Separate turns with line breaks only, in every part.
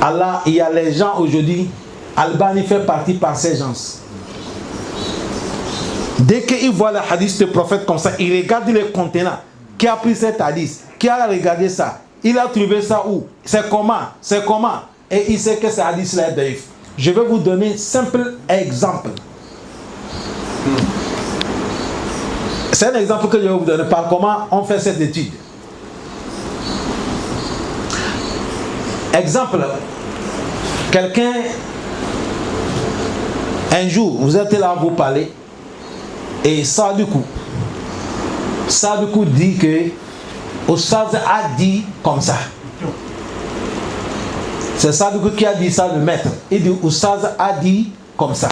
Allah, il y a les gens aujourd'hui, Albani fait partie par ces gens. Dès qu'il voit le hadith du prophète comme ça, il regarde les contenants. Qui a pris cet hadith? Qui a regardé ça? Il a trouvé ça où? C'est comment? C'est comment? Et il sait que ce hadith-là est daïf. Je vais vous donner un simple exemple. C'est un exemple que je vais vous donner par comment on fait cette étude. Exemple, quelqu'un, un jour, vous êtes là à vous parler, et Sadoukou dit que Oustaz a dit comme ça. C'est Sadoukou qui a dit ça, le maître. Il dit Oustaz a dit comme ça.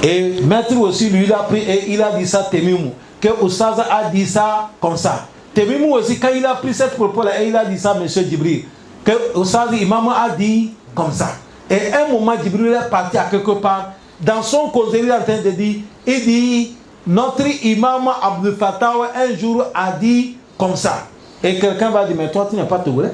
Et maître aussi, lui, il a pris et il a dit ça, Temimou, que Oustaz a dit ça comme ça. Temimou aussi, quand il a pris cette propos-là, il a dit ça, monsieur Djibril, que Oustaz Imam a dit comme ça. Et un moment, Djibril est parti à quelque part. Dans son causerie, il est en train de dire, il dit, notre imam Abdel Fattah un jour a dit comme ça. Et quelqu'un va dire, mais toi tu n'es pas togolais.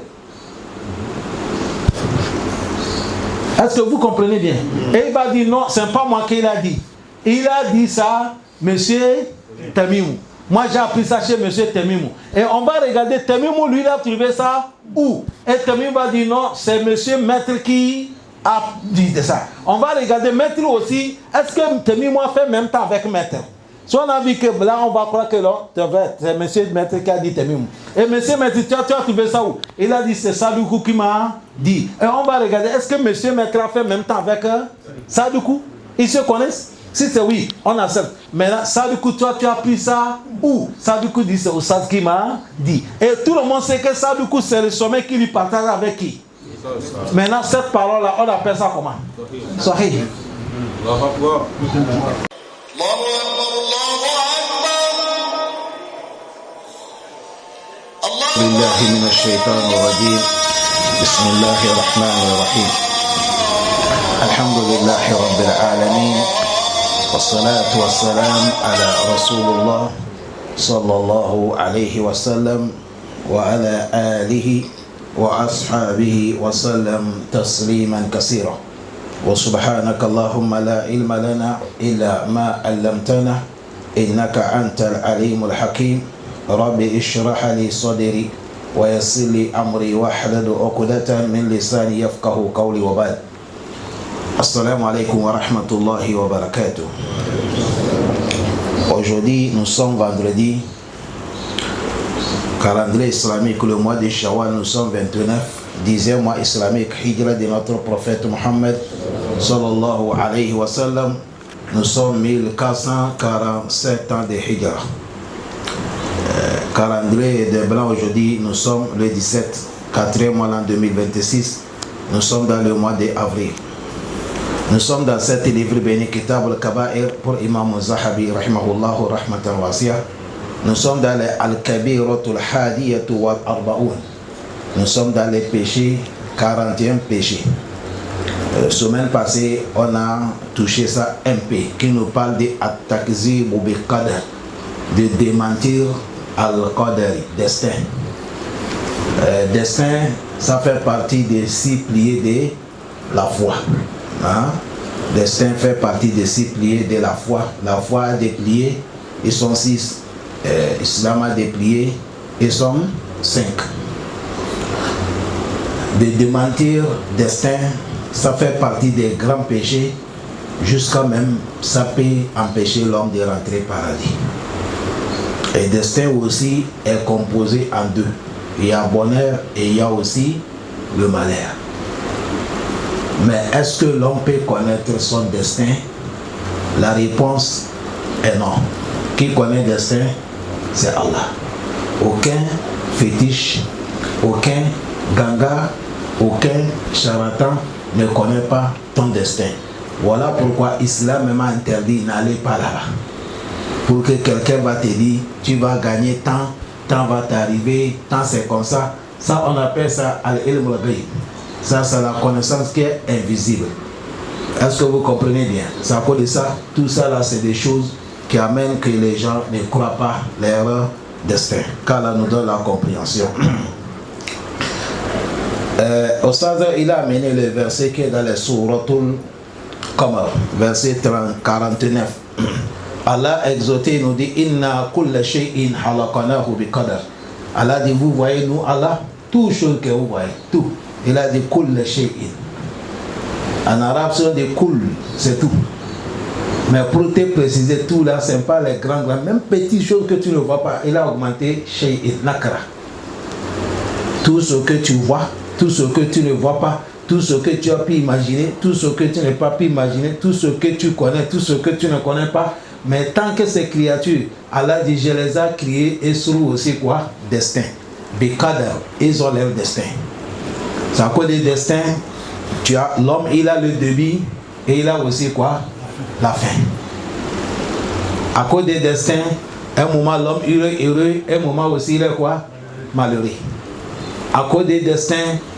Est-ce que vous comprenez bien? Et il va dire, non, c'est pas moi qui l'a dit. Il a dit ça, monsieur Temimou. Moi j'ai appris ça chez monsieur Temimou. Et on va regarder, Temimou lui il a trouvé ça où? Et Temimou va dire, non, c'est monsieur maître qui a dit ça. On va regarder maître aussi. Est-ce que Temimou a fait même temps avec maître? Si on a vu que là, on va croire que c'est monsieur maître qui a dit Temimou. Et monsieur maître, tu as trouvé ça où? Il a dit, c'est Sadoukou qui m'a dit. Et on va regarder, est-ce que monsieur maître a fait même temps avec Sadoukou? Ils se connaissent? Si c'est oui, on accepte. Mais là, Sadoukou, toi, tu as pris ça où? Sadoukou dit, c'est Oustaz qui m'a dit. Et tout le monde sait que Sadoukou, c'est le sommet qui lui partage avec qui? Maintenant, cette parole-là, on appelle ça comment? Sahih.
بالله من الشيطان الرجيم بسم الله الرحمن الرحيم الحمد لله رب العالمين والصلاة والسلام على رسول الله صلى الله عليه وسلم وعلى آله وأصحابه وسلم تسليما كثيرا وسبحانك اللهم لا علم لنا إلا ما علمتنا إنك أنت العليم الحكيم ربي اشرح لي صدري ويسر لي أمري واحلل عقدة من لساني يفقه قولي وبعد السلام عليكم ورحمة الله وبركاته. Aujourd'hui nous sommes vendredi, calendrier islamique le mois de Shawwal, nous sommes 29, 10e mois islamique, hijra de notre prophète Mohammed sallallahu alayhi wa sallam. Nous sommes 1447 ans de hijra. Calendrier de blanc aujourd'hui, nous sommes le 17, 4e mois l'an 2026. Nous sommes dans le mois d'avril. Nous sommes dans cet livre béni Kitab al-Kaba'ir pour Imam Zahabi rahimahullahu rahmatan wasiya. Nous sommes dans les Al-Kabiratul Hadiyatu wal Arba'un. Nous sommes dans les péchés, 41 péchés. Semaine passée, on a touché ça un peu, qui nous parle de At-Takzib bil Qadar, de démentir Al-Qadari, destin. Destin, ça fait partie des 6 piliers de la foi. Hein? Destin fait partie des 6 piliers de la foi. La foi a des piliers, ils sont 6. Islam a des piliers, ils sont 5. De démentir destin, ça fait partie des grands péchés, jusqu'à même ça peut empêcher l'homme de rentrer au paradis. Et destin aussi est composé en 2. Il y a bonheur et il y a aussi le malheur. Mais est-ce que l'homme peut connaître son destin? La réponse est non. Qui connaît le destin? C'est Allah. Aucun fétiche, aucun ganga, aucun charlatan ne connaît pas ton destin. Voilà pourquoi l'islam m'a interdit n'aller pas là-bas. Pour que quelqu'un va te dire, tu vas gagner tant, tant va t'arriver, tant c'est comme ça. Ça, on appelle ça al-ilm al-ghayb. Ça, c'est la connaissance qui est invisible. Est-ce que vous comprenez bien? C'est à cause de ça, tout ça là, c'est des choses qui amènent que les gens ne croient pas leur destin. Car là, nous donne la compréhension. Ostaz, il a amené le verset qui est dans les Souratul Qamar, verset 49. Allah a exhorté, il nous dit Inna kulla shay'in halaqanahu bi qadar. Allah dit, vous voyez, nous, Allah, tout chose que vous voyez, tout. Il a dit kulla shay'in. En arabe, c'est des kul, c'est tout. Mais pour te préciser, tout là, c'est pas les grands, même petites choses que tu ne vois pas. Il a augmenté shay'in nakra. Tout ce que tu vois, tout ce que tu ne vois pas, tout ce que tu as pu imaginer, tout ce que tu n'as pas pu imaginer, tout ce que tu connais, tout ce que tu ne connais pas. Mais tant que ces créatures, Allah dit, je les ai créées et sur aussi quoi? Destin. Bikadar, ils ont leur destin. C'est à cause des destins, tu as l'homme, il a le début et il a aussi quoi? La fin. À cause des destins, un moment l'homme il est heureux, un moment aussi il est quoi? Malheureux. À cause des destins,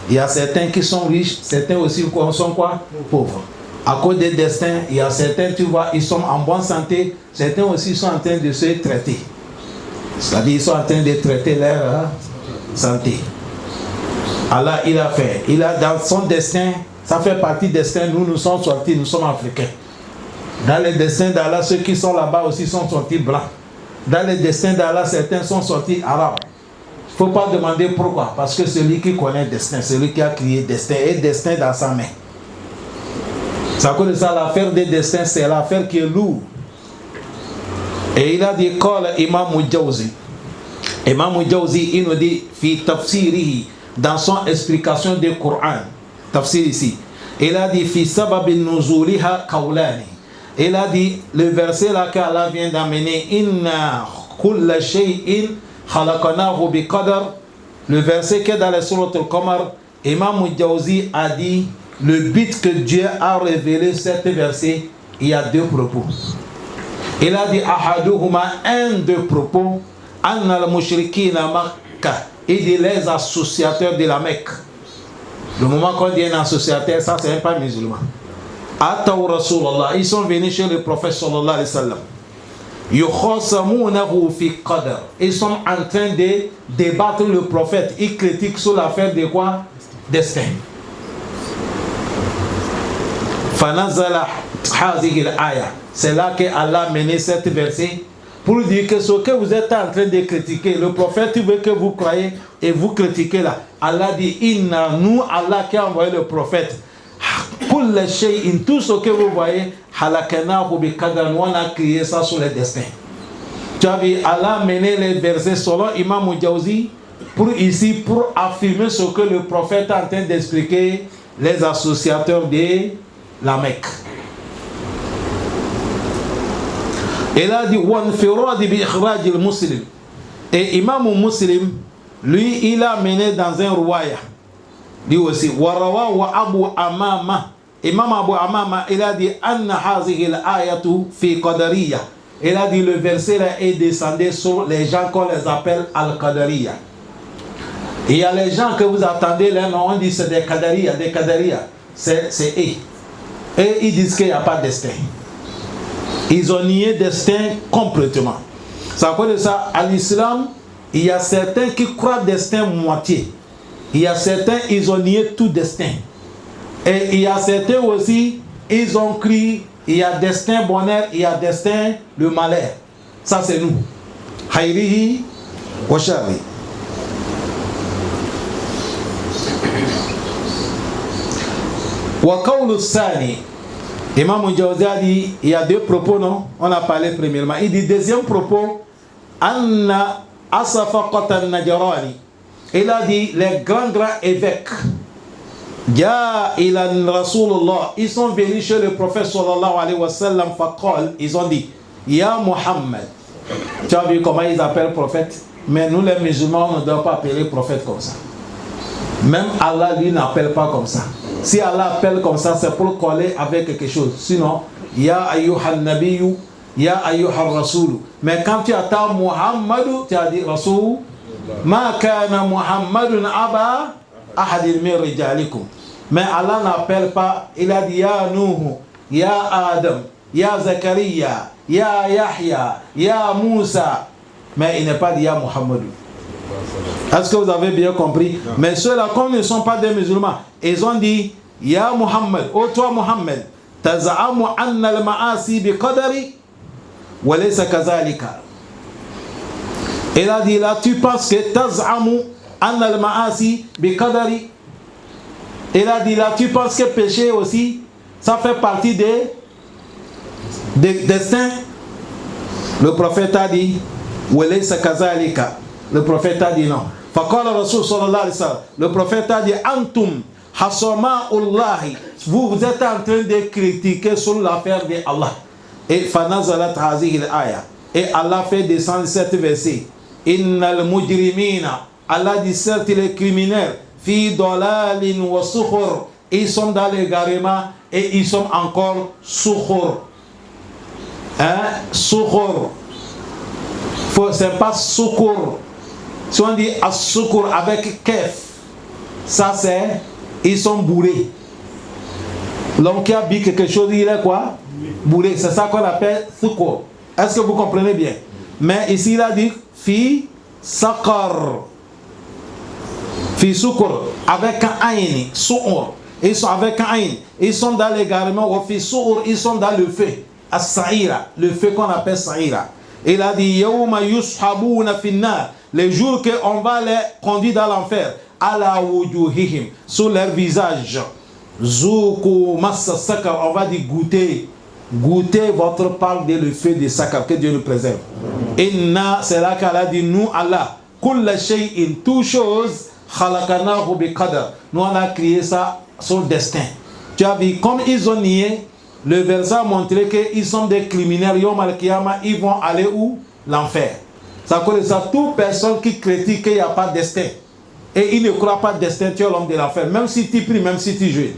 il y a certains qui sont riches, certains aussi sont quoi? Pauvres. À cause des destins, il y a certains, tu vois, ils sont en bonne santé, certains aussi sont en train de se traiter. C'est-à-dire ils sont en train de traiter leur santé. Allah, il a fait. Il a dans son destin, ça fait partie du destin, nous sommes sortis, nous sommes africains. Dans le destin d'Allah, ceux qui sont là-bas aussi sont sortis blancs. Dans le destin d'Allah, certains sont sortis arabes. Il ne faut pas demander pourquoi. Parce que celui qui connaît le destin, celui qui a créé le destin, et le destin dans sa main. C'est à cause de ça, l'affaire des destins, c'est l'affaire qui est lourde. Et il a dit, Imam Jawzi. Imam Jawzi, il nous dit, fi tafsirihi, dans son explication du Coran, tafsir ici, il a dit, fi sababin nuzuliha kaulani. Il a dit, le verset là qu'Allah vient d'amener, inna kulla shay'in khalaqanahu bi qadar. Le verset qui est dans la sourate Al-Qamar, Imam Jawzi a dit, le but que Dieu a révélé cet verset, il y a deux propos. Il a dit ahaduhuma, un des propos, anna al-mushrikina Makkah, il dit les associateurs de la Mecque. Le moment qu'on dit un associateur, ça c'est pas musulman. Ataw Rasulallah, ils sont venus chez le prophète sallallahu alayhi wa sallam. Yukhasamunahu fi qadar. Ils sont en train de débattre le prophète. Ils critiquent sur l'affaire de quoi? Destin. Fanazala hazihi al-aya. C'est là que Allah a mené cette verset pour dire que ce que vous êtes en train de critiquer, le prophète veut que vous croyez et vous critiquez là. Allah dit inna, nous Allah qui a envoyé le prophète. Kulla shay'in, tout ce que vous voyez, halakanahu bi qadar, on a créé ça sur le destin. Tu as vu, Allah a mené les versets selon Imam Jawzi pour affirmer ce que le prophète est en train d'expliquer les associateurs de la Mecque. Il a dit wanfiradi bi ikhraj al-muslim. Et Imam Muslim, lui, il a mené dans un riwaya. Lui aussi, warawa wa Abu Amama. Imam Abu Amama, il a dit anna hazihi al-ayatu fi qadariyya. Il a dit le verset là est descendu sur les gens qu'on les appelle al-Qadariya. Il y a les gens que vous attendez là, on dit c'est des Qadariya, c'est eux. Et ils disent qu'il n'y a pas de destin. Ils ont nié destin complètement. C'est à cause de ça, à l'islam, il y a certains qui croient destin moitié. Il y a certains, ils ont nié tout destin. Et il y a certains aussi, ils ont cru, il y a destin bonheur, il y a destin le malheur. Ça c'est nous. Khayrihi wa sharri. Wa qawlu sani. Imam Jawzi a dit, il y a deux propos, non? On a parlé premièrement. Il dit, deuxième propos, Anna Asafaqat al-Najrani. Il a dit, les grands évêques, Ja ilan Rasulullah, ils sont venus chez le prophète sallallahu alayhi wa sallam, faqal, ils ont dit, Ya Muhammad. Tu as vu comment ils appellent prophète? Mais nous les musulmans, on ne doit pas appeler prophète comme ça. Même Allah, lui, n'appelle pas comme ça. Si Allah appelle comme ça, c'est pour coller avec quelque chose. Sinon, Ya ayyuhan nabiyyu, Ya ayyuhan rasoul. Mais quand tu attends Muhammadou, tu as dit Rasoul. Ma kana Muhammadun aba ahadin min rijalikum. Mais Allah n'appelle pas. Il a dit Ya Nuh, Ya Adam, Ya Zakaria, Ya Yahya, Ya Moussa. Mais il n'est pas dit Ya Muhammadou.
Est-ce que vous avez bien compris? Mais ceux-là, comme ils ne sont pas des musulmans, ils ont dit, Ya Muhammad, ô toi Muhammad, taz'amu anna al-ma'asi bi qadari wa laysa kazalika. Il a dit là, tu penses que taz'amu anna al-ma'asi bi qadari. Il a dit là, tu penses que péché aussi, ça fait partie des destins. Le prophète a dit, wa laysa kazalika. Le prophète a dit non. Faqala Rasul sallallahu alayhi wa sallam. Le prophète a dit, antum Hassama'ullahi, vous êtes en train de critiquer sur l'affaire de Allah. Et fanazalat hazihi al-aya. Et Allah fait descendre cette verset. Innal mujrimina. Allah dit certes les criminels. Fi dalalin wa sukhur. Ils sont dans l'égarement et ils sont encore sukhur. Hein? Sukhur. C'est pas sukur. Si on dit as-sukur avec kef, ça c'est ils sont bourrés. L'homme qui a bu quelque chose, il est quoi? Bourré. C'est ça qu'on appelle sukur. Est-ce que vous comprenez bien? Mais ici, il a dit fi sakar. Fi sukur. Avec un aïn. Su'ur. Ils sont avec un aïn. Ils sont dans l'égarement. Ou fi su'ur. Ils sont dans le feu. As-sa'ira. Le feu qu'on appelle sa'ira. Il a dit yawma yushabuna finnar. Les jours qu'on va les conduire dans l'enfer. Ala wujuhihim, sur leur visage. Zuku massa sakar, on va dire goûter. Goûtez votre part de le feu de sakar, que Dieu nous préserve. Inna, c'est là qu'Allah dit, nous, Allah, kulla shay'in, toute chose, khalaqanahu bi qadar. Nous, on a créé ça sur le destin. Tu as vu, comme ils ont nié, le verset a montré qu'ils sont des criminels, yom al-kiyama, ils vont aller où? L'enfer. Ça cause ça, toute personne qui critique qu'il n'y a pas de destin. Et il ne croit pas de destin, tu es l'homme de l'enfer. Même si tu pries, même si tu joues.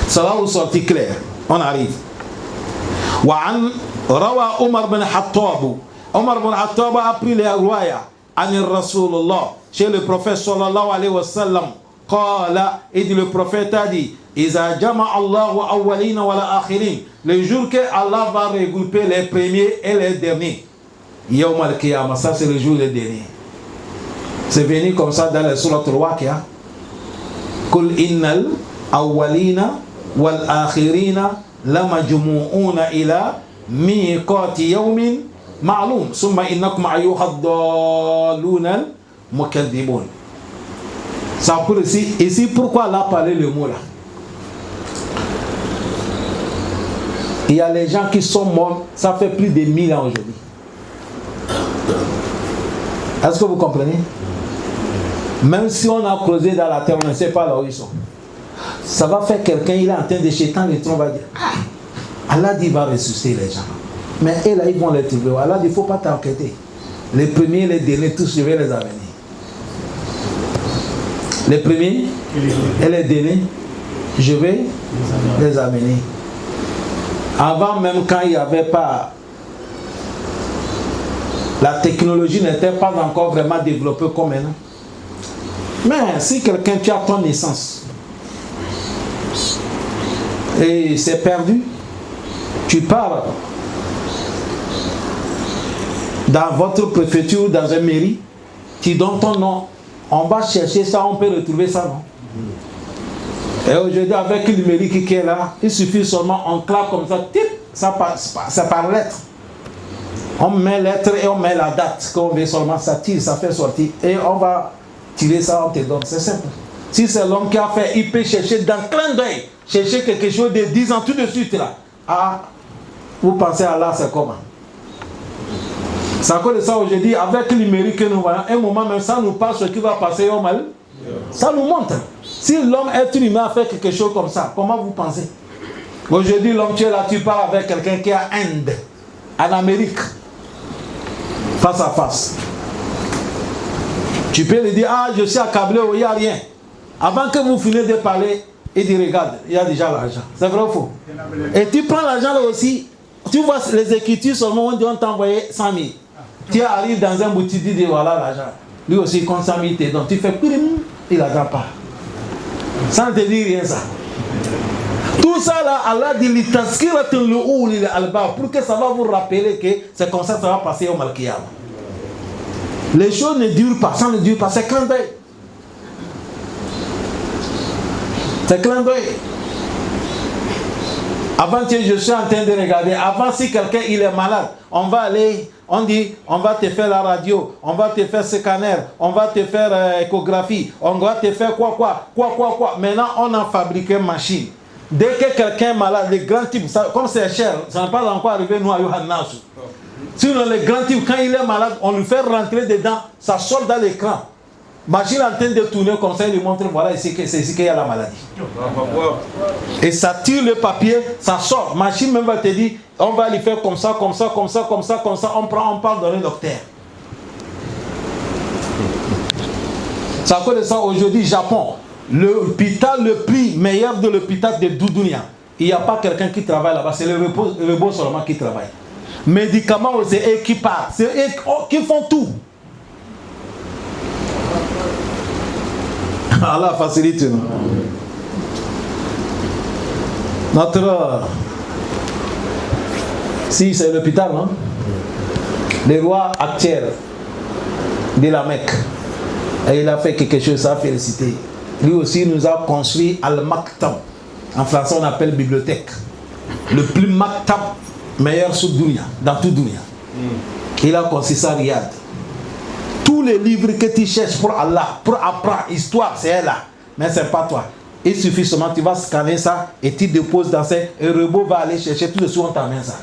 Ça va vous sortir clair. On arrive. Wa'an rawa Omar bin Khattab. Omar bin Khattab a pris les royas. Anir Rasulullah. Chez le prophète sallallahu alayhi wa sallam. Qala. Et le prophète a dit. Iza jama Allahu awwalina wa la akhirin. Le jour que Allah va regrouper les premiers et les derniers. Yawm al-Qiyamah, ça c'est le jour des derniers. C'est venu comme ça dans la sourate al-Waqi'a. Kul innal awwalina wal akhirina lamajmu'una ila miqati yawmin ma'lum. Summa innakum ayyuha ad-dalluna al-mukaththibun. Ça pour ici pourquoi Allah a parlé le mot là? Il y a les gens qui sont morts, ça fait plus de 1000 ans aujourd'hui. Est-ce que vous comprenez? Même si on a creusé dans la terre, on ne sait pas là où ils sont. Ça va faire quelqu'un, il est en train de chétan, le tronc va dire, ah, Allah dit, il va ressusciter les gens. Mais eux là, ils vont les trouver. Allah dit, il ne faut pas t'enquêter. Les premiers, les derniers, tous, je vais les amener. Les premiers et les derniers, je vais les amener. Avant même, quand il n'y avait pas... La technologie n'était pas encore vraiment développée comme maintenant. Mais si quelqu'un, tu as ton naissance et c'est perdu, tu pars dans votre préfecture, dans une mairie, tu donnes ton nom, on va chercher ça, on peut retrouver ça, non? Et aujourd'hui, avec une mairie qui est là, il suffit seulement, on claque comme ça, ça par lettre. On met lettre et on met la date qu'on veut seulement, ça tire, ça fait sortir. Et on va tirer ça, on te donne. C'est simple. Si c'est l'homme qui a fait, il peut chercher dans plein d'œil, chercher quelque chose de 10 ans tout de suite là. Ah, vous pensez à là, c'est comment? C'est à cause de ça aujourd'hui, avec le numérique que nous voyons, un moment même, ça nous passe ce qui va passer au mal. Ça nous montre. Si l'homme est humain a fait quelque chose comme ça, comment vous pensez? Aujourd'hui, l'homme tu es là, tu parles avec quelqu'un qui est à Inde, en Amérique. Face à face. Tu peux lui dire, ah, je suis accablé, il n'y a rien. Avant que vous finissiez de parler, il dit, regarde, il y a déjà l'argent. C'est vrai ou faux? Et tu prends l'argent là aussi, tu vois les écritures seulement, on dit, on t'a envoyé 100 000. Tu arrives dans un boutique, tu dis, voilà l'argent. Lui aussi, il compte 100 000, te donne. Tu fais, il n'attend pas. Sans te dire rien ça. Tout ça là, Allah dit, pour que ça va vous rappeler que c'est comme ça que ça va passer au Mal-Qiyam. Les choses ne durent pas, ça ne dure pas, c'est clin d'œil. C'est clin d'œil. Avant, je suis en train de regarder. Avant, si quelqu'un il est malade, on va aller, on dit, on va te faire la radio, on va te faire scanner, on va te faire échographie, on va te faire quoi. Maintenant, on a fabriqué une machine. Dès que quelqu'un est malade, les grands types, ça, comme c'est cher, ça n'est pas encore arrivé nous à Yohannas. Sinon, les grands types, quand il est malade, on lui fait rentrer dedans, ça sort dans l'écran. Machine en train de tourner comme ça, il lui montre, voilà, c'est ici qu'il y a la maladie. Et ça tire le papier, ça sort. Machine même va te dire, on va lui faire comme ça, on parle dans le docteur. C'est à cause de ça, aujourd'hui, Japon, l'hôpital le plus meilleur de l'hôpital de Doudounia, il n'y a pas quelqu'un qui travaille là-bas, c'est le robot seulement qui travaille. Médicaments, c'est eux qui partent, c'est eux qui font tout. Allah facilite nous. Notre... Si c'est l'hôpital, non? Le roi actuel de la Mecque, et il a fait quelque chose, ça a félicité. Lui aussi nous a construit Al-Maktab. En français on appelle bibliothèque. Le plus Maktab meilleur sur Dunia, dans tout Dunia. Il a construit ça à Riyad. Tous les livres que tu cherches pour Allah, pour apprendre, histoire, c'est là. Mais c'est pas toi. Il suffit seulement, tu vas scanner ça et tu déposes dans ça. Et le robot va aller chercher tout de suite, on t'amène ça.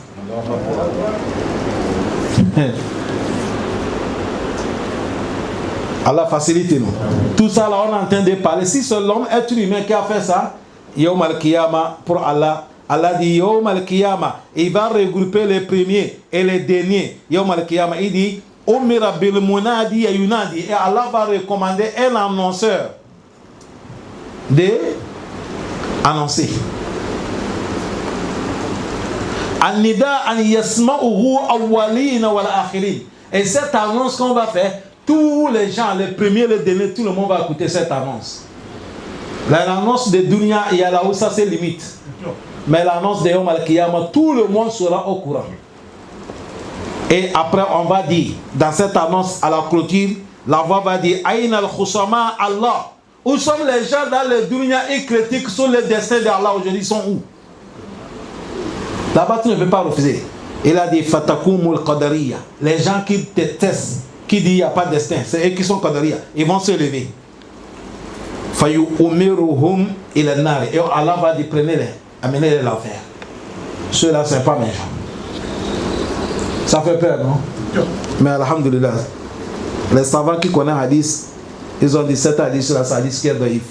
Allah facilite nous. Tout ça là, on est en train de parler. Si c'est l'homme, être humain qui a fait ça, Yawm al-Qiyamah, pour Allah, Allah dit Yawm al-Qiyamah, il va regrouper les premiers et les derniers. Yawm al-Qiyamah, il dit Omira bil munadi et yunadi. Et Allah va recommander un annonceur de annoncer. An-nida an yasma'uhu awwalina wal akhirin. Et cette annonce qu'on va faire, tous les gens, les premiers, les derniers, tout le monde va écouter cette annonce. L'annonce de Dunia et à la où ça c'est limite. Mais l'annonce de Yawm al-Qiyamah, tout le monde sera au courant. Et après on va dire, dans cette annonce à la clôture, la voix va dire Aïn al-Khusama Allah. Où sont les gens dans le Dunia et critiquent sur le destin d'Allah aujourd'hui, sont où? Là-bas tu ne peux pas refuser. Il a dit Fatakumul Qadariya. Les gens qui détestent, qui disent qu'il n'y a pas de destin, c'est eux qui sont Qadariya. Ils vont se lever. Fayu umiruhum ila nar. Et Allah va dire prenez-les, amenez-les l'enfer. Ceux-là, ce n'est pas méchant. Ça fait peur, non? Mais alhamdulillah, les savants qui connaissent hadith, ils ont dit cet hadith là, c'est hadith qui est daïf.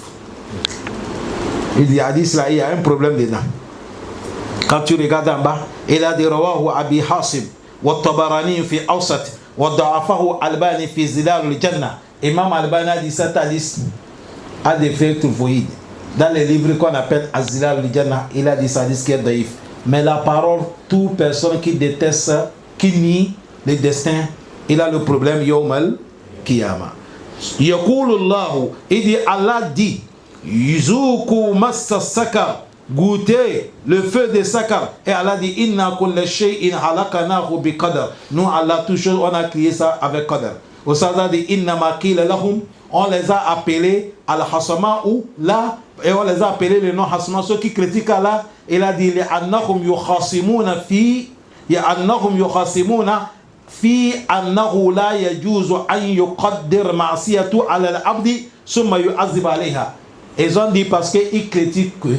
Il dit hadith là, il y a un problème dedans. Quand tu regardes en bas, il a dit rawahu Abi Hasim wa Tabarani fi Awsat wa da'afahu Albani fi Zilal al-Jannah. Imam Albani a dit cet hadith a des faits trouvoïdes. Dans les livres qu'on appelle Azilal al-Jannah, il a dit ça hadith qui est daïf. Mais la parole, toute personne qui déteste, qui nie le destin, il a le problème Yawm al-Qiyamah. Yaqulullahu, il dit Allah dit Yuzuku massa sakar, goûtez le feu de sakar. Et Allah dit Inna kulla shay'in halakanahu bi qadar. Nous Allah tout chose on a créé ça avec qadar. Au Sada dit Inna ma qila lahum, on les a appelés al-hasama ou là, et on les a appelés les non-hasama, ceux qui critiquent Allah. Il a dit annahum yukhasimuna fi annahum yukhasimuna fi annahu la yajuzu an yuqaddir ma'siyatu ala al-abdi summa yu'azzib alayha. Ils ont dit parce qu'ils critiquent que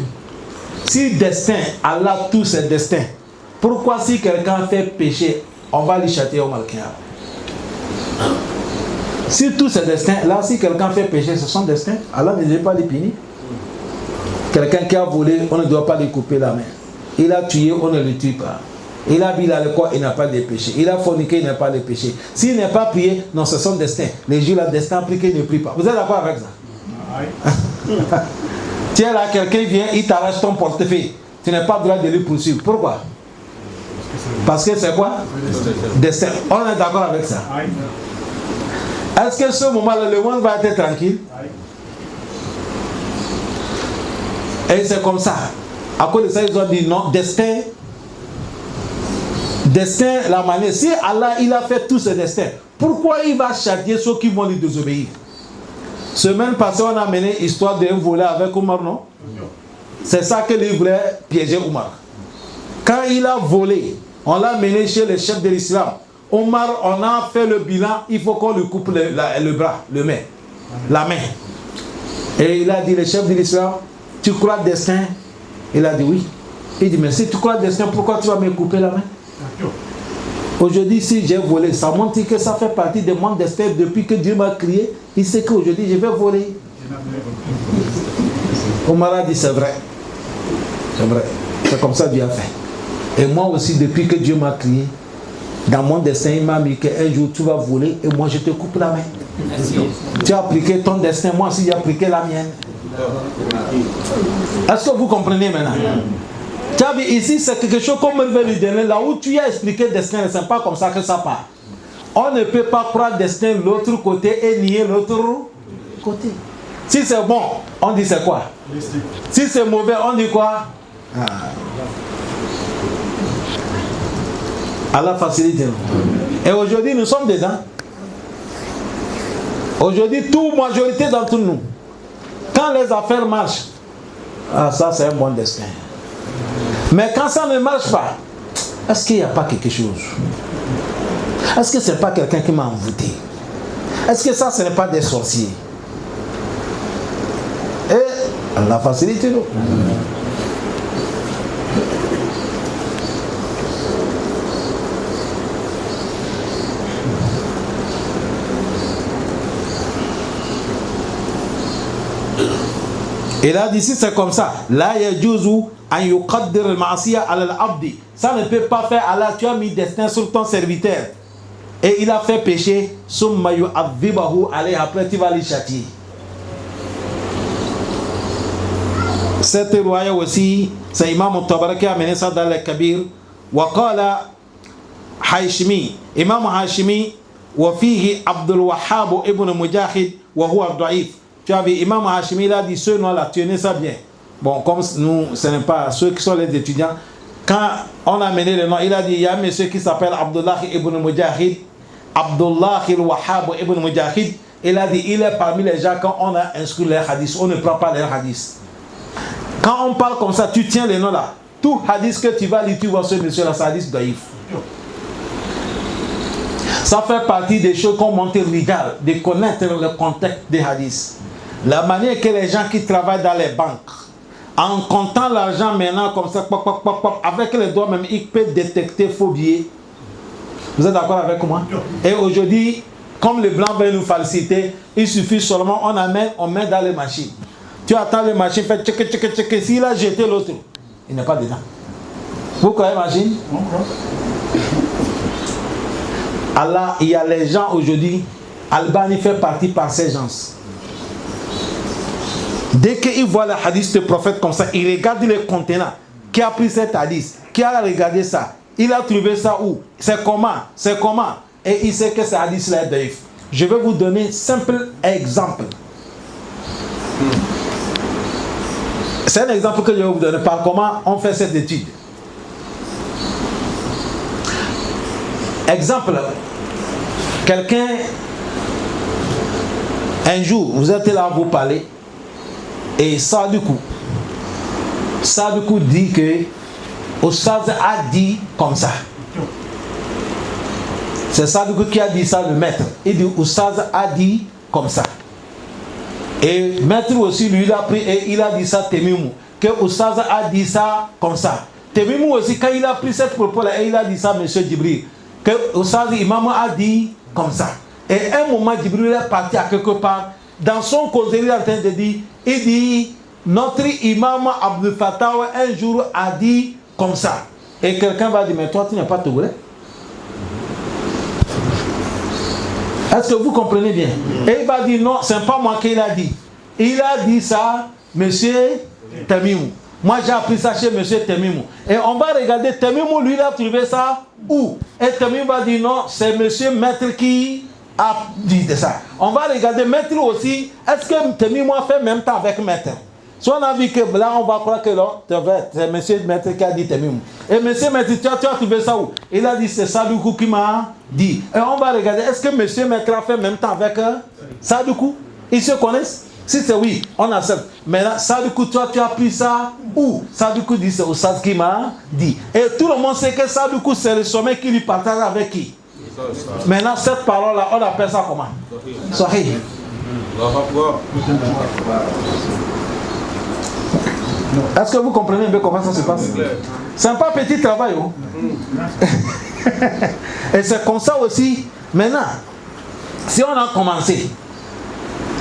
si destin, Allah tout ses destins, pourquoi si quelqu'un fait péché, on va lui châtier au Mal-Qiyamah? Si tous ces destins, là si quelqu'un fait péché, c'est son destin, Allah ne doit pas les punir. Quelqu'un qui a volé, on ne doit pas lui couper la main. Il a tué, on ne le tue pas. Il a bu l'alcool, il n'a pas de péché. Il a forniqué, il n'a pas de péché. S'il n'est pas prié, non, c'est son destin. Les jours, le destin prie qu'il ne prie pas. Vous êtes d'accord avec ça? Tiens là, quelqu'un vient, il t'arrache ton portefeuille. Tu n'as pas le droit de lui poursuivre. Pourquoi? Parce que c'est quoi? Destin. On est d'accord avec ça? Est-ce que ce moment-là, le monde va être tranquille? Et c'est comme ça. À cause de ça, ils ont dit non, destin, la manière. Si Allah, il a fait tous ses destins, Pourquoi il va châtier ceux qui vont lui désobéir? Semaine passée, on a mené l'histoire d'un volé avec Omar, non? C'est ça que lui voulait piéger Omar. Quand il a volé, on l'a mené chez le chef de l'islam. Omar, on a fait le bilan, il faut qu'on lui coupe le bras, la main. Et il a dit, le chef de l'islam, tu crois destin? Il a dit oui. Il dit, mais si tu crois destin, pourquoi tu vas me couper la main? Aujourd'hui, si j'ai volé, ça montre que ça fait partie de mon destin. Depuis que Dieu m'a crié, il sait qu'aujourd'hui, je vais voler. Omar a dit, c'est vrai. C'est vrai. C'est comme ça que Dieu a fait. Et moi aussi, depuis que Dieu m'a crié, dans mon destin, il m'a mis qu'un jour, tu vas voler et moi, je te coupe la main. Merci. Tu as appliqué ton destin, moi aussi, j'ai appliqué la mienne. Est-ce que vous comprenez maintenant? Tu as vu, ici, c'est quelque chose qu'on me veut lui donner, là où tu as expliqué le destin, c'est pas comme ça que ça part. On ne peut pas croire le destin de l'autre côté et nier l'autre côté. Si c'est bon, on dit c'est quoi? Si c'est mauvais, on dit quoi? À la facilité. Et aujourd'hui, nous sommes dedans. Aujourd'hui, toute majorité d'entre nous, quand les affaires marchent, ça c'est un bon destin. Mais quand ça ne marche pas, est-ce qu'il n'y a pas quelque chose? Est-ce que ce n'est pas quelqu'un qui m'a envoûté? Est-ce que ça, ce n'est pas des sorciers? Et la facilité, non? Et là, d'ici, c'est comme ça. Là, il y a Djouzou, an yuqaddir al-ma'asiya al-abdi. Ça ne peut pas faire. Allah, tu as mis destin sur ton serviteur. Et il a fait péché. Summa yu'adhibahu alayhi. Après, tu vas les châtier. Cette riwaya aussi, c'est Imam al-Tabari qui a amené ça dans le Kabir. Wa qala Hashimi. Imam Hashimi, wa fihi Abdul Wahhab ibn Mujahid, wa huwa da'if. Tu as vu, Imam Hashimi, il a dit, ceux là, tenez ça bien. Bon, comme nous, ce n'est pas ceux qui sont les étudiants. Quand on a mené le nom, il a dit, il y a un monsieur qui s'appelle Abdullah ibn Mujahid, Abdullah al-Wahhab ibn Mujahid. Il a dit, il est parmi les gens quand on a inscrit les hadiths, on ne prend pas les hadiths. Quand on parle comme ça, tu tiens les noms là. Tout hadith que tu vas lire, tu vois ce monsieur là, c'est hadith daïf. Ça fait partie des choses qu'on monte rigal, de connaître le contexte des hadiths. La manière que les gens qui travaillent dans les banques, en comptant l'argent maintenant comme ça, pop, pop, pop, pop, avec les doigts même, ils peuvent détecter faux billets. Vous êtes d'accord avec moi? Et aujourd'hui, comme les blancs veulent nous féliciter, il suffit seulement, on met dans les machines. Tu attends les machines, fait tchèque, tchèque, tchèque. S'il a jeté l'autre, il n'est pas dedans. Vous croyez machine? Allah, il y a les gens aujourd'hui, Albani fait partie par ces gens. Dès qu'il voit le hadith du prophète comme ça, il regarde les contenants. Qui a pris cet hadith? Qui a regardé ça? Il a trouvé ça où? C'est comment? C'est comment? Et il sait que ce hadith-là est daïf. Je vais vous donner un simple exemple. C'est un exemple que je vais vous donner par comment on fait cette étude. Exemple. Quelqu'un, un jour, vous êtes là, vous parlez. Et Sadoukou dit que Oustaz a dit comme ça. C'est Sadoukou qui a dit ça, le maître. Il dit Oustaz a dit comme ça. Et maître aussi, lui, il a pris et il a dit ça, Temimou. Que Oustaz a dit ça comme ça. Temimou aussi, quand il a pris cette propos-là, et il a dit ça, monsieur Djibril. Que Oustaz Imam a dit comme ça. Et un moment, Djibril est parti à quelque part. Dans son causerie, il est en train de dire, il dit, notre imam Abdel Fattah un jour a dit comme ça. Et quelqu'un va dire, mais toi tu n'es pas togolais. Est-ce que vous comprenez bien? Et il va dire, non, c'est pas moi qui l'a dit. Il a dit ça, monsieur Temimou. Moi j'ai appris ça chez monsieur Temimou. Et on va regarder, Temimou lui il a trouvé ça où? Et Temimou va dire, non, c'est monsieur maître qui a dit ça. On va regarder maître aussi. Est-ce que Temimou a fait même temps avec maître? Si on a vu que là, on va croire que c'est monsieur maître qui a dit Temimou. Et monsieur maître, tu as trouvé ça où? Il a dit c'est Sadoukou qui m'a dit. Et on va regarder, est-ce que monsieur maître a fait même temps avec Sadoukou? Ils se connaissent? Si c'est oui, on accepte. Mais là, Sadoukou, toi, tu as pris ça où? Sadoukou dit c'est au Sad qui m'a dit. Et tout le monde sait que Sadoukou, c'est le sommet qui lui partage avec qui? Maintenant, cette parole-là, on appelle ça comment? Sahih. Est-ce que vous comprenez bien comment ça se passe? C'est un pas petit travail. Oh? Et c'est comme ça aussi. Maintenant, si on a commencé,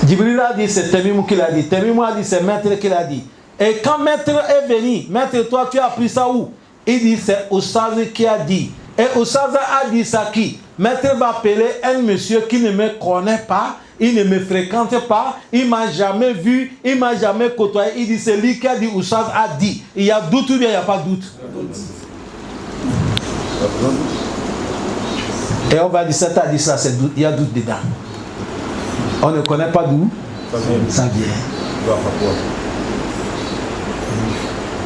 Djibril a dit c'est Temimou qui l'a dit. Temimou a dit c'est maître qui l'a dit. Et quand maître est venu, maître, toi tu as appris ça où? Il dit c'est Oustaz qui a dit. Et Oustaz a dit ça qui? Maître va appeler un monsieur qui ne me connaît pas, il ne me fréquente pas, il ne m'a jamais vu, il ne m'a jamais côtoyé. Il dit c'est lui qui a dit, Oustaz a dit. Il y a doute ou bien il n'y a pas de doute? Et on va dire, ça t'a dit ça, c'est doute, il y a doute dedans. On ne connaît pas d'où ça vient.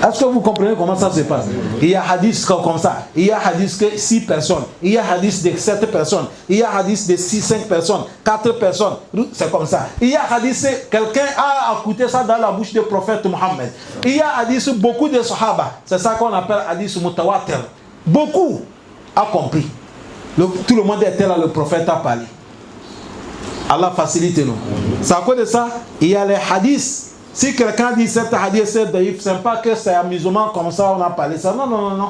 Est-ce que vous comprenez comment ça se passe? Il y a hadith comme ça. Il y a hadith que 6 personnes. Il y a hadith de 7 personnes. Il y a hadith de 5 personnes. 4 personnes. C'est comme ça. Il y a hadith que quelqu'un a écouté ça dans la bouche du prophète Mohammed. Il y a hadith beaucoup de sahaba. C'est ça qu'on appelle hadith mutawatir. Beaucoup a compris. Tout le monde était là, le prophète a parlé. Allah facilite nous. C'est à cause de ça, il y a les hadiths. Si quelqu'un dit cet hadith c'est daïf, c'est pas que c'est amusement comme ça, on a parlé ça. Non, non, non, non.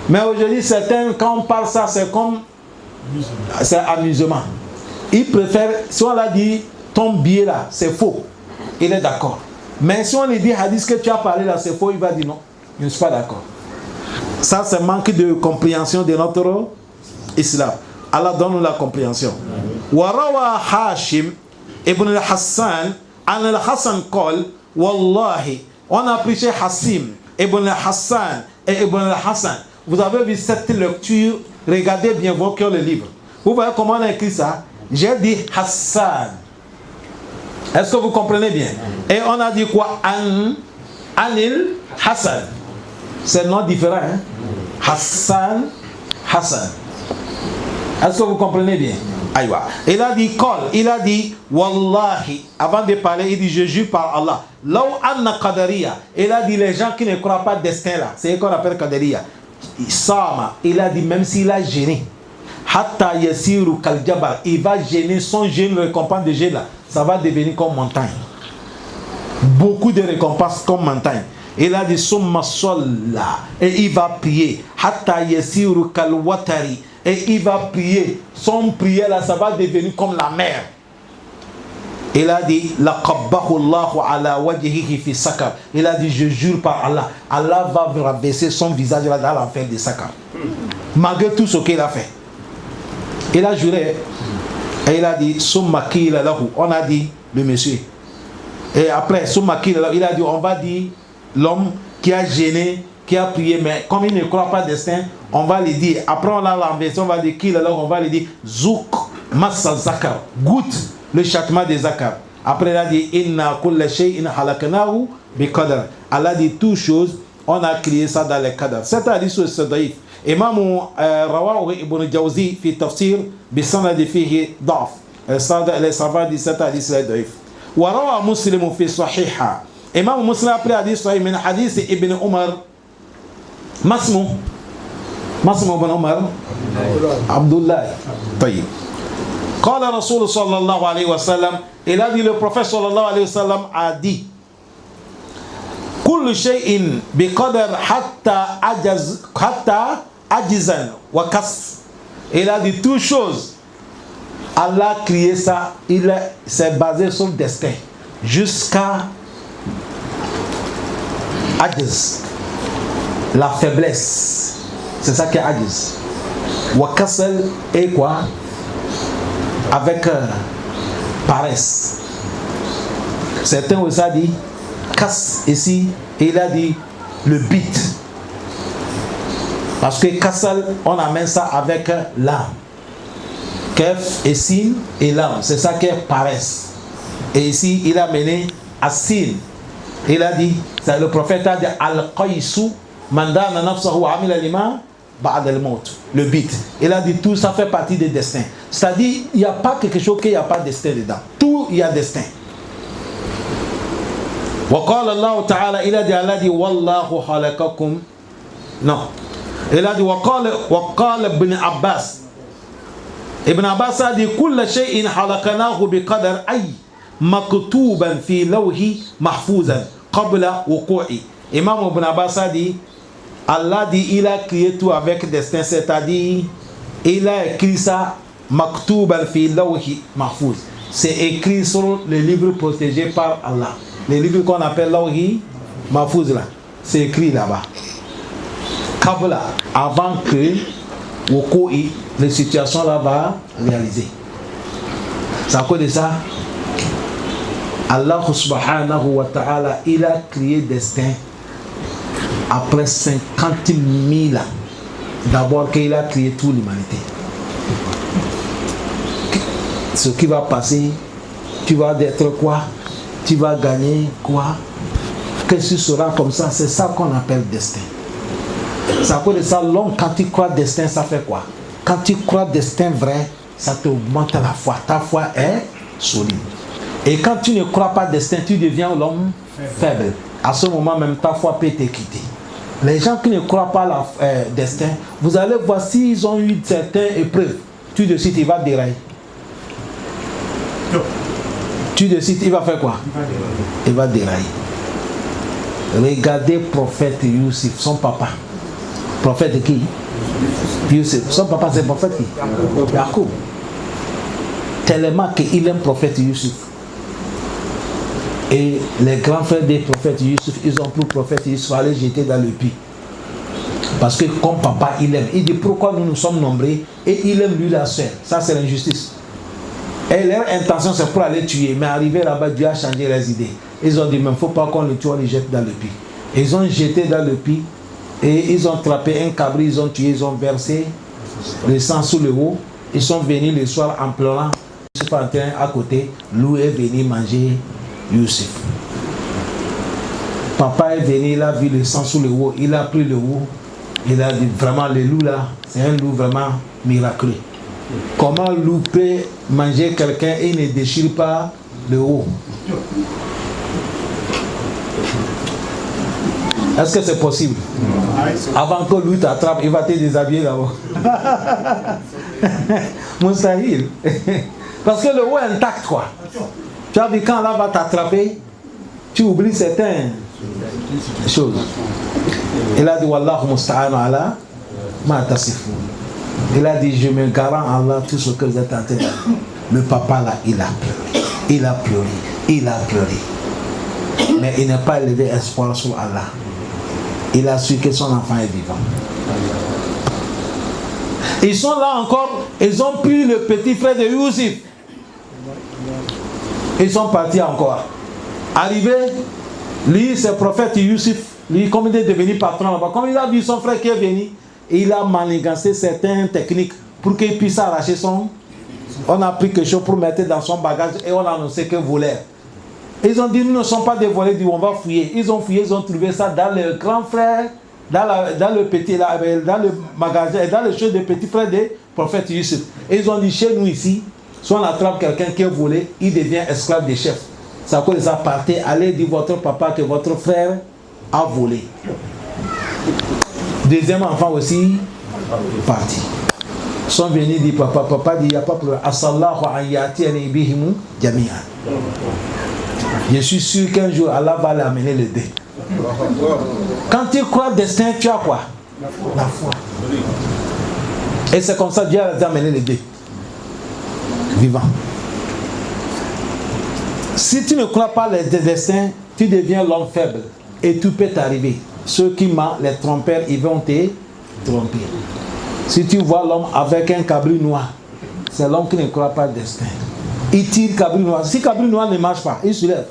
Mais aujourd'hui, certains, quand on parle ça, c'est comme. C'est amusement. Ils préfèrent, si on l'a dit, ton billet là, c'est faux. Il est d'accord. Mais si on lui dit hadith que tu as parlé là, c'est faux, il va dire non. Je ne suis pas d'accord. Ça, c'est manque de compréhension de notre islam. Allah donne la compréhension. Warawa Hashim ibn al-Hassan. An al-Hassan qal, Wallahi, on a appris chez Hassim, Ibn al-Hassan et Ibn al-Hassan. Vous avez vu cette lecture, regardez bien votre le livre. Vous voyez comment on a écrit ça? J'ai dit Hassan. Est-ce que vous comprenez bien? Et on a dit quoi? Anil Hassan. C'est un nom différent. Hein? Hassan, Hassan. Est-ce que vous comprenez bien? Aïwa. Il a dit Kol, il a dit Wallahi. Avant de parler, il dit je jure par Allah. Law anna qadariya. Il a dit les gens qui ne croient pas destin là. C'est ce qu'on appelle qadariya. Sama. Il a dit même s'il a gêné. Hatta yasiru kal jabal. Il va gêner son gêne, le récompense de gêne là. Ça va devenir comme montagne. Beaucoup de récompenses comme montagne. Il a dit summa solla. Et il va prier. Hatta yasiru kal watari. Et il va prier. Son prière là, ça va devenir comme la mer. Il a dit laqabbahu Allahu ala wajhihi fi sakar. Il a dit je jure par Allah, Allah va rabaisser son visage là dans l'enfer de Sakar. Malgré tout ce qu'il a fait. Il a juré. Et il a dit summa qila lahu. On a dit le monsieur. Et après summa qila lahu, il a dit on va dire l'homme qui a gêné, qui a prié, mais comme il ne croit pas destin, on va lui dire, après on a l'enversé, on va dire qu'il est là, on va lui dire Zouk Massa Zakar, goûte le châtiment des Zakar. Après il a dit Inna kulla shay'in halaknahu bi qadar. Allah dit toutes choses, on a créé ça dans les qadar. C'est un hadith c'est daïf. Imam Rawahu ibn Jawzi fi tafsir bi sanad fihi da'f. Les savants disent cet hadith c'est daïf. Wa rawa Muslim fi sahiha. Imam Muslim après hadith sahih min hadith Ibn Umar. Masmou بن عمر عبد الله طيب قال رسول صلى الله عليه وسلم il a dit le prophète صلى الله عليه وسلم a dit كل شيء بقدر حتى عجزا وكسر. Il a dit toute chose Allah a créé ça, c'est basé sur le destin jusqu'à ajz, la faiblesse. C'est ça qui est Ajiz. Wakassel est quoi? Avec paresse. Certains aussi ont dit Kass ici, et il a dit le bit. Parce que Kassel, on amène ça avec l'âme. Kef et Sin et l'âme. C'est ça qui est paresse. Et ici, il a amené Asin. Il a dit, le prophète a dit Al-Qaysu mandana nafsahu amila lima ba'd al-maut. Le bit. Il a dit tout ça fait partie des destins. C'est-à-dire, il n'y a pas quelque chose qu'il n'y a pas de destin dedans. Tout, il y a destin. Wa qala Allah ta'ala, il a dit wallahu khalaqakum. Non. Il a dit wa qala ibn Abbas. Ibn Abbas a dit kulla shay'in khalaqnahu biqadar ay maktuban fi lawhi mahfouzan qabla wuqu'i. Imam Ibn Abbas a dit, Allah dit, il a créé tout avec destin, c'est-à-dire, il a écrit ça, maktuban fi lawhi mahfouz. C'est écrit sur les livres protégés par Allah. Les livres qu'on appelle lawhi mahfouz là, c'est écrit là-bas. Qabla, avant que wuqu'i, les situations là va réaliser. C'est à cause de ça, Allah subhanahu wa ta'ala, il a créé destin après 50 000 ans. D'abord qu'il a créé toute l'humanité. Ce qui va passer, tu vas être quoi? Tu vas gagner quoi? Qu'est-ce que tu seras comme ça? C'est ça qu'on appelle destin. C'est à cause de ça, l'homme, quand tu crois destin, ça fait quoi? Quand tu crois destin vrai, ça t'augmente la foi. Ta foi est solide. Et quand tu ne crois pas destin, tu deviens l'homme faible. À ce moment même, ta foi peut te quitter. Les gens qui ne croient pas la destin, vous allez voir s'ils ont eu certaines épreuves, tu décides, il va dérailler. Tu décides, il va faire quoi? Il va dérailler. Regardez prophète Youssef, son papa. Prophète qui? Youssef. Son papa c'est prophète qui? Jacob. Tellement qu'il aime prophète Youssef. Et les grands frères des prophètes Youssef, ils ont pris le prophète Youssef aller jeter dans le puits. Parce que comme papa il aime, il dit pourquoi nous sommes nombreux et il aime lui la sœur. Ça c'est l'injustice. Et leur intention c'est pour aller tuer, mais arrivé là-bas Dieu a changé les idées. Ils ont dit mais il ne faut pas qu'on le tue, on le jette dans le puits. Ils ont jeté dans le puits et ils ont attrapé un cabri, ils ont tué, ils ont versé le sang sous le haut. Ils sont venus le soir en pleurant. Youssef en train à côté, loup est venu manger Youssef. Papa est venu, il a vu le sang sous le haut, il a pris le haut, il a dit vraiment le loup là, c'est un loup vraiment miraculeux. Comment loup peut manger quelqu'un et ne déchire pas le haut? Est-ce que c'est possible? Avant que loup t'attrape, il va te déshabiller là-haut. Moustahil. Parce que le haut est intact quoi. Tu as vu quand là va t'attraper, tu oublies certaines choses. Il a dit Wallahu musta'anu ala ma tasifun. Il a dit je me garant en Allah tout ce que vous êtes en train de dire. Le papa là, il a pleuré. Il a pleuré. Il a pleuré. Mais il n'a pas élevé espoir sur Allah. Il a su que son enfant est vivant. Ils sont là encore, ils ont pris le petit frère de Youssef. Ils sont partis encore. Arrivé, lui, c'est le prophète Youssef. Lui, comme il est devenu patron là-bas, comme il a vu son frère qui est venu, il a manigancé certaines techniques pour qu'il puisse arracher son. On a pris quelque chose pour mettre dans son bagage et on a annoncé que volait. Ils ont dit, nous ne sommes pas des volets, on va fouiller. Ils ont fouillé, ils ont trouvé ça dans le grand frère, dans le petit, dans le magasin, dans le chose des petits frères des prophètes Youssef. Et ils ont dit, chez nous ici, si on attrape quelqu'un qui est volé, il devient esclave des chefs. C'est à cause de ça, partez, allez dire votre papa que votre frère a volé. Deuxième enfant aussi, parti. Ils sont venus dire, papa dit, il n'y a pas de problème. Asallahu an yatiani bihimu jami'an. Je suis sûr qu'un jour, Allah va l'amener le dé. Quand tu crois destin, tu as quoi? La foi. Et c'est comme ça que Dieu a amené le dé. Vivant. Si tu ne crois pas les destins, tu deviens l'homme faible. Et tout peut t'arriver. Ceux qui mentent, les trompeurs, ils vont te tromper. Si tu vois l'homme avec un cabri noir, c'est l'homme qui ne croit pas le destin. Il tire cabri noir. Si cabri noir ne marche pas, il se lève.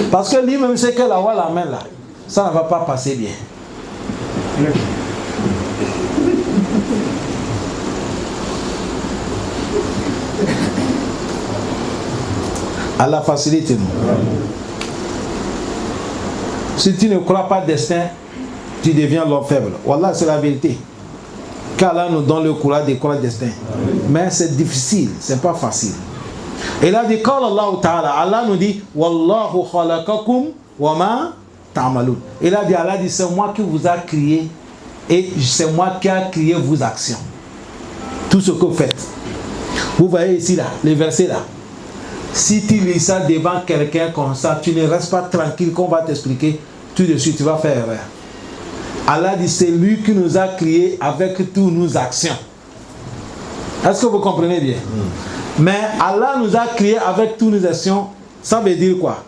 Parce que lui-même sait que la voix la main là, ça ne va pas passer bien. Allah facilite nous. Si tu ne crois pas destin, tu deviens l'homme faible. Wallah, c'est la vérité. Qu'Allah nous donne le courage de croire destin. Mais c'est difficile, c'est pas facile. Et là, dit, quand Allah nous dit, Wallahu khalaqakum wa ma ta'malun. Et là, Allah dit, c'est moi qui vous a créé et c'est moi qui a créé vos actions. Tout ce que vous faites. Vous voyez ici, là, les versets là. Si tu lis ça devant quelqu'un comme ça, tu ne restes pas tranquille qu'on va t'expliquer, tout de suite tu vas faire erreur. Allah dit, c'est lui qui nous a créés avec toutes nos actions. Est-ce que vous comprenez bien? Mais Allah nous a créés avec toutes nos actions, ça veut dire quoi?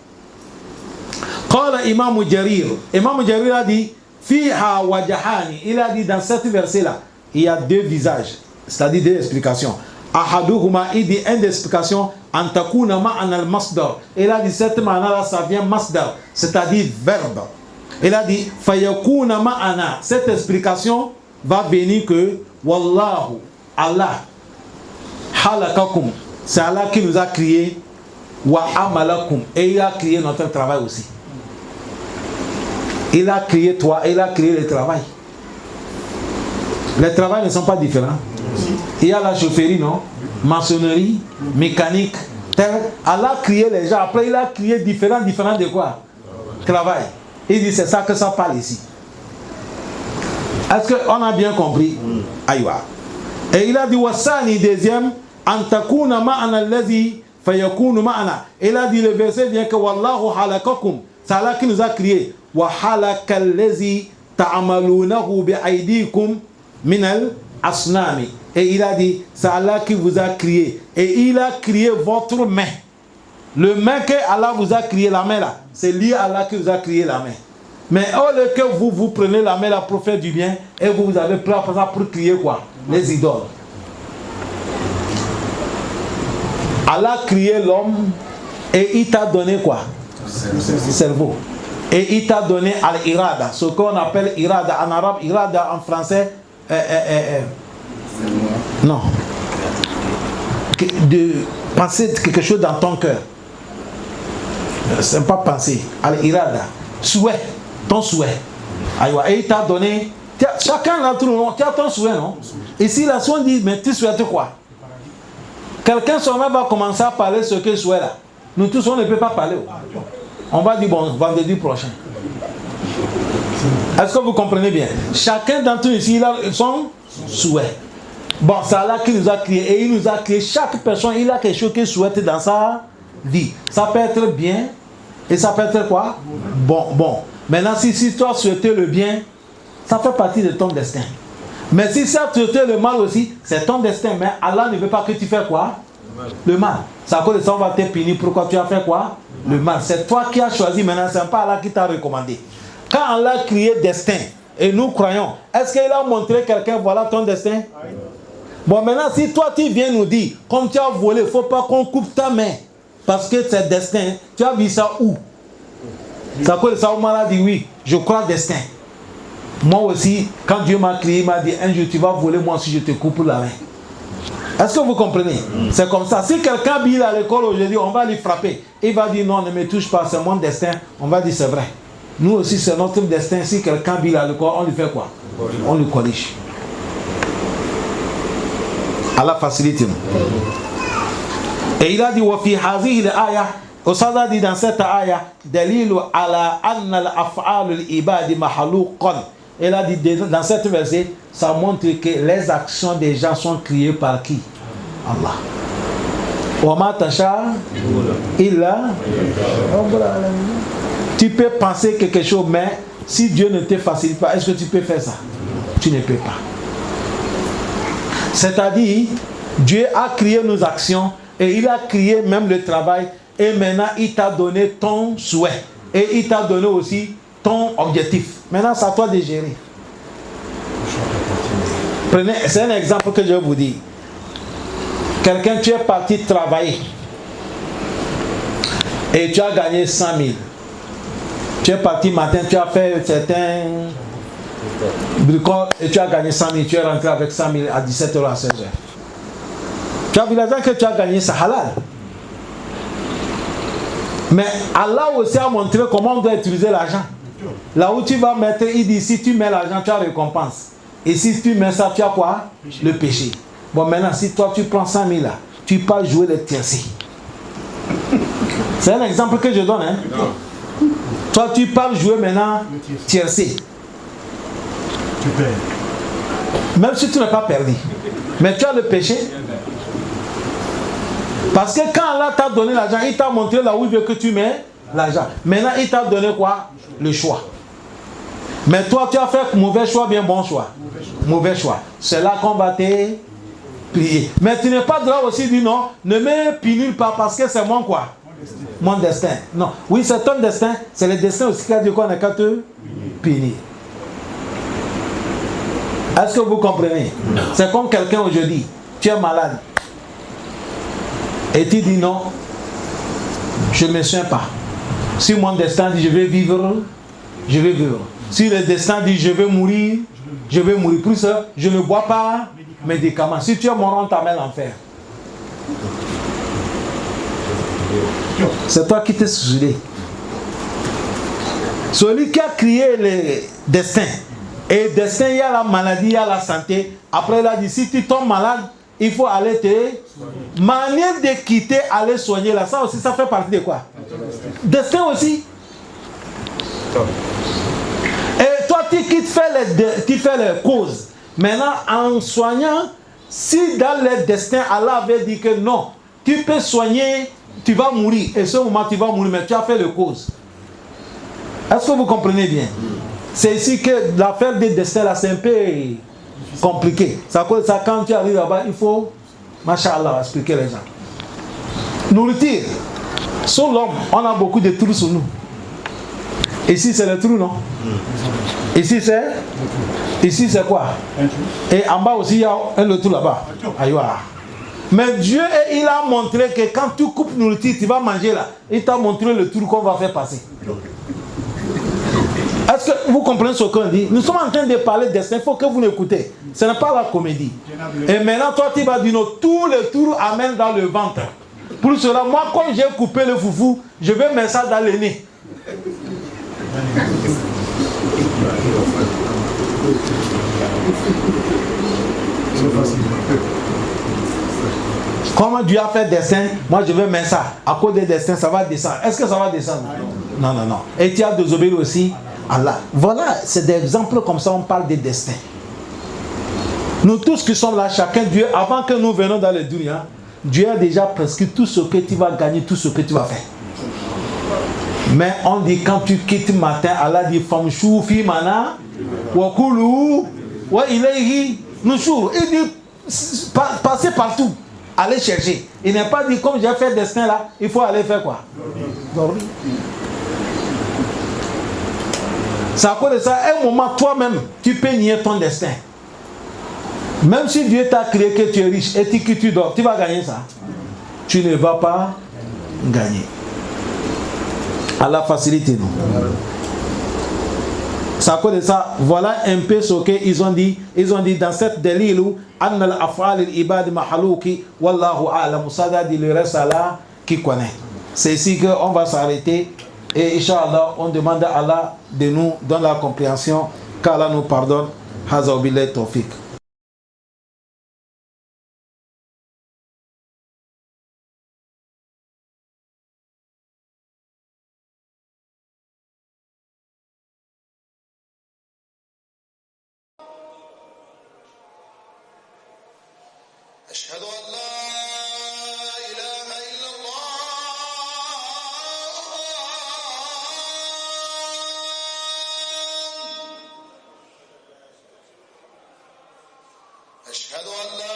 Qala Imam Jarir a dit, Fiha wajahani, il a dit dans cette verset-là, il y a deux visages, c'est-à-dire deux explications. Ahaduhuma, il dit une explication, antakuna ma'ana al-masdar. Il a dit cette manière-là, ça vient masdar, c'est-à-dire verbe. Il a dit, fayakuna ma'ana. Cette explication va venir que, wallahu, Allah, halakakum, c'est Allah qui nous a créé, wa amalakum, et il a créé notre travail aussi. Il a créé toi, il a créé le travail. Les travails ne sont pas différents. Il y a la chaufferie, non? Maçonnerie, mécanique, tel. Allah a créé les gens. Après, il a créé différents de quoi? Travail. Il dit, c'est ça que ça parle ici. Est-ce qu'on a bien compris? Aïwa. Et il a dit, wasani, deuxième, antakuna ma'ana allazi fayakunu ma'ana. Il a dit, le verset vient que wallahu halakakum. C'est Allah qui nous a créé. Wa halaka allazi ta'amalunahu bi'aydikum minal asnami. Et il a dit, c'est Allah qui vous a créé. Et il a créé votre main. Le main que Allah vous a créé, la main là, c'est lui Allah qui vous a créé la main. Mais au lieu que vous prenez la main là pour faire du bien, et vous avez pris ça pour créer quoi? Les idoles. Allah a créé l'homme et il t'a donné quoi? Cerveau. Et il t'a donné al-irada, ce qu'on appelle irada en arabe, irada en français. Non. De penser quelque chose dans ton cœur. C'est pas penser. Al-irada. Souhait. Ton souhait. Et il t'a donné. Chacun d'entre nous, tu as ton souhait, non? Ici, la soin dit, mais tu souhaites quoi? Quelqu'un seulement va commencer à parler ce qu'il souhaite là. Nous tous, on ne peut pas parler. On va dire, bon, vendredi prochain. Est-ce que vous comprenez bien? Chacun d'entre nous ici, il a son souhait. Bon, c'est Allah qui nous a créé. Et il nous a créé. Chaque personne, il a quelque chose qu'il souhaite dans sa vie. Ça peut être bien. Et ça peut être quoi? Bon. Maintenant, si toi souhaitais le bien, ça fait partie de ton destin. Mais si ça souhaitait le mal aussi, c'est ton destin. Mais Allah ne veut pas que tu fasses quoi? Le mal. C'est à cause de ça, on va te punir. Pourquoi tu as fait quoi? Le mal. C'est toi qui as choisi. Maintenant, ce n'est pas Allah qui t'a recommandé. Quand Allah a créé destin, et nous croyons, est-ce qu'il a montré quelqu'un, voilà ton destin? Bon, maintenant, si toi tu viens nous dire, comme tu as volé, il ne faut pas qu'on coupe ta main, parce que c'est destin, tu as vu ça où? C'est à cause de ça, on m'a dit, oui, je crois destin. Moi aussi, quand Dieu m'a créé, il m'a dit, un jour tu vas voler, moi aussi je te coupe la main. Est-ce que vous comprenez? C'est comme ça. Si quelqu'un bille à l'école aujourd'hui, on va lui frapper. Il va dire, non, ne me touche pas, c'est mon destin. On va dire, c'est vrai. Nous aussi, c'est notre destin. Si quelqu'un bille à l'école, on lui fait quoi? On lui corrige. Allah facilite nous. Et il a dit, وَفِي هَذِهِ الْآيَةِ Osada dit dans cette ayah, dalilu ala anna al-af'al al-ibad makhluqan. Il a dit dans cette verset, ça montre que les actions des gens sont créées par qui? Allah. Wa ma tasha illa. Tu peux penser quelque chose, mais si Dieu ne te facilite pas, est-ce que tu peux faire ça? Tu ne peux pas. C'est-à-dire, Dieu a créé nos actions et il a créé même le travail. Et maintenant, il t'a donné ton souhait. Et il t'a donné aussi ton objectif. Maintenant, c'est à toi de gérer. Prenez, c'est un exemple que je vais vous dire. Quelqu'un, tu es parti travailler. Et tu as gagné 100 000. Tu es parti matin, tu as fait certains bricoles et tu as gagné 100 000. Tu es rentré avec 100 000 à 17h à 16h. Tu as vu l'argent que tu as gagné, c'est halal. Mais Allah aussi a montré comment on doit utiliser l'argent. Là où tu vas mettre, il dit si tu mets l'argent, tu as récompense. Et si tu mets ça, tu as quoi? Le péché. Bon, maintenant, si toi tu prends 100 000 là, tu pars jouer le tiercé. C'est un exemple que je donne. Hein? Toi, tu pars jouer maintenant tiercé.
Tu perds.
Même si tu n'as pas perdu. Mais tu as le péché. Parce que quand Allah t'a donné l'argent, il t'a montré là où il veut que tu mets l'argent. Maintenant, il t'a donné quoi? Le choix. Mais toi, tu as fait mauvais choix, bien bon choix. Mauvais choix. C'est là qu'on va te prier. Mais tu n'es pas droit aussi dire non, ne me punis pas parce que c'est mon quoi? Mon destin. Non. Oui, c'est ton destin. C'est le destin aussi qui a dit qu'on n'a qu'à te punir. Est-ce que vous comprenez? C'est comme quelqu'un aujourd'hui, tu es malade. Et tu dis non, je ne me souviens pas. Si mon destin dit je vais vivre, je vais vivre. Si le destin dit je vais mourir, je vais mourir. Plus je ne bois pas médicaments. Si tu es mort, on t'amène à l'enfer. C'est toi qui t'es suicidé. Celui qui a créé le destin. Et le destin, il y a la maladie, il y a la santé. Après, il a dit si tu tombes malade, il faut aller te... Manière de quitter, aller soigner là. Ça aussi, ça fait partie de quoi? Destin aussi. Et toi, tu quittes, tu fais les causes. Maintenant, en soignant, si dans le destin, Allah avait dit que non, tu peux soigner, tu vas mourir. Et ce moment, tu vas mourir, mais tu as fait les causes. Est-ce que vous comprenez bien? C'est ici que l'affaire des destins, là, c'est un peu compliqué. Ça, quand tu arrives là-bas, il faut, machallah, expliquer les gens. Nourriture. Sur l'homme, on a beaucoup de trous sur nous. Ici, c'est le trou, non? Ici, c'est quoi? Et en bas aussi, il y a un trou là-bas. Aïwa. Mais Dieu, il a montré que quand tu coupes nourriture, tu vas manger là. Il t'a montré le trou qu'on va faire passer. Est-ce que vous comprenez ce qu'on dit? Nous sommes en train de parler de destin, il faut que vous l'écoutez. Ce n'est pas la comédie. Et maintenant, toi, tu vas dire non, tous les tours amènent dans le ventre. Pour cela, moi, quand j'ai coupé le foufou, je vais mettre ça dans le nez. Comment Dieu a fait destin, moi je vais mettre ça. À cause des destins, ça va descendre. Est-ce que ça va descendre? Non, non, non. Et tu as désobéi aussi à Allah. Voilà, c'est des exemples comme ça, on parle des destins. Nous tous qui sommes là, chacun, Dieu, avant que nous venions dans le dunya, Dieu a déjà prescrit tout ce que tu vas gagner, tout ce que tu vas faire. Mais on dit quand tu quittes matin, Allah dit famchou fi mana wa kulu wa ilayhi nushur. Il dit passez partout, allez chercher. Il n'est pas dit comme j'ai fait destin là, il faut aller faire quoi? Dormir. C'est à cause de ça, à un moment toi-même, tu peux nier ton destin. Même si Dieu t'a créé que tu es riche et que tu dors, tu vas gagner ça. Tu ne vas pas gagner. Allah facilite nous. C'est à cause de ça, voilà un peu ce qu'ils ont dit. Ils ont dit dans cette délilou, Anna al-af'al al-ibad mahalouki, wallahu a'lam. Ça dit le reste Allah qui connaît. C'est ici qu'on va s'arrêter. Et Inch'Allah, on demande à Allah de nous donner la compréhension, qu'Allah nous pardonne. Haza billahi tawfiq.
أشهد أن لا إله إلا الله أشهد أن لا